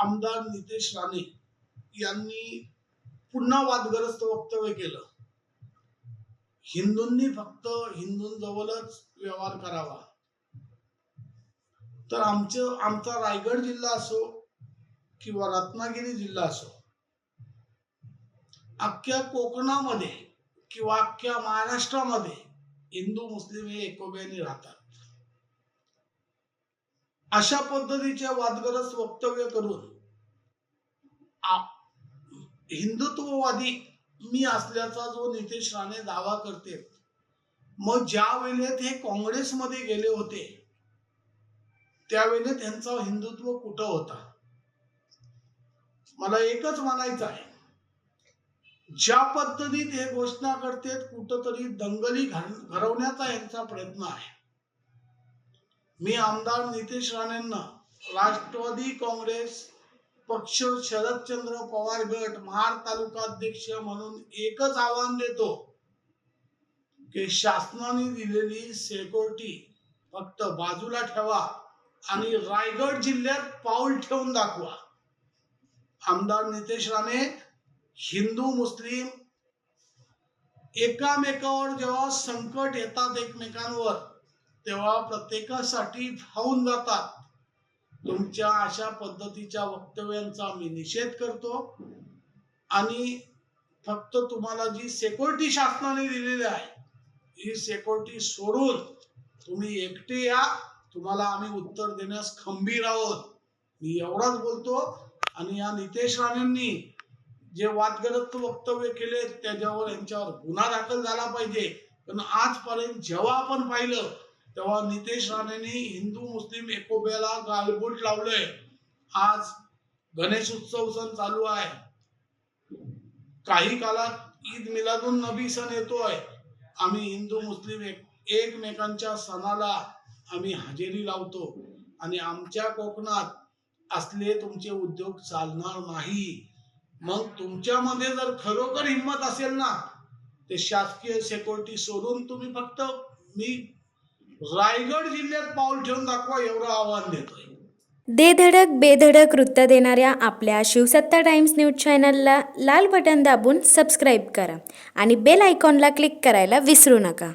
आमदार नितेश राणे यांनी पुन्हा वादग्रस्त वक्तव्य केलं. हिंदूंनी फक्त हिंदूंजवळच व्यवहार करावा. तर आमचा रायगड जिल्हा असो किंवा रत्नागिरी जिल्हा असो, अख्ख्या कोकणामध्ये किंवा अख्ख्या महाराष्ट्रामध्ये हिंदू मुस्लिम हे एकोप्याने राहतात. अशा पद्धतीचे वादग्रस्त वक्तव्य करून हिंदुत्ववादी मी असल्याचा जो नितेश राणे दावा करते, मग ज्या वेळेत हे काँग्रेसमध्ये गेले होते त्यावेळेत त्यांचा हिंदुत्व कुठं होता? मला एकच म्हणायचं आहे, ज्या पद्धतीत हे घोषणा करतात कुठंतरी दंगली घडवण्याचा यांचा प्रयत्न आहे. मी आमदार नितेश राणेंना राष्ट्रवादी काँग्रेस पक्ष शरदचंद्र पवार गट महाड तालुका अध्यक्ष म्हणून एकच आव्हान देतो की शासनाने दिलेली सिक्युरिटी फक्त बाजूला ठेवा आणि रायगड जिल्ह्यात पाऊल ठेवून दाखवा. आमदार नितेश राणे हिंदू मुस्लिम एकामेकावर जेव्हा संकट येतात एकमेकांवर तेव्हा प्रत्येकासाठी धावून जातात. तुमच्या अशा पद्धतीच्या वक्तव्यांचा मी निषेध करतो आणि फक्त तुम्हाला जी सिक्युरिटी शासनाने दिलेली आहे ही सिक्युरिटी सोडून तुम्ही एकटे या, तुम्हाला आम्ही उत्तर देण्यास खंबीर आहोत. मी एवढाच बोलतो. आणि या नितेश राणेंनी जे वादग्रस्त वक्तव्य केले त्याच्यावर यांच्यावर गुन्हा दाखल झाला पाहिजे. पण आजपर्यंत जेव्हा आपण पाहिलं तेव्हा नितेश राणेंनी हिंदू मुस्लिम एकोप्याला गालबोट लावलंय. आज गणेश उत्सव सण चालू आहे, काही काळात ईद मिलादुन नबी सण येतोय. आम्ही हिंदू मुस्लिम एकमेकांच्या सणाला आम्ही हजेरी लावतो आणि आमच्या कोकणात असले तुमचे उद्योग चालणार नाही. मग तुमच्यामध्ये जर खरोखर हिंमत असेल ना, ते शासकीय सिक्युरिटी सोडून तुम्ही फक्त मी रायगड जिल्ह्यात पाऊल ठेवून दाखवा एवढं आव्हान देतोय. दे धडक बेधडक वृत्त देणाऱ्या आपल्या शिवसत्ता टाइम्स न्यूज चॅनलला लाल बटन दाबून सबस्क्राईब करा आणि बेल आयकॉनला क्लिक करायला विसरू नका.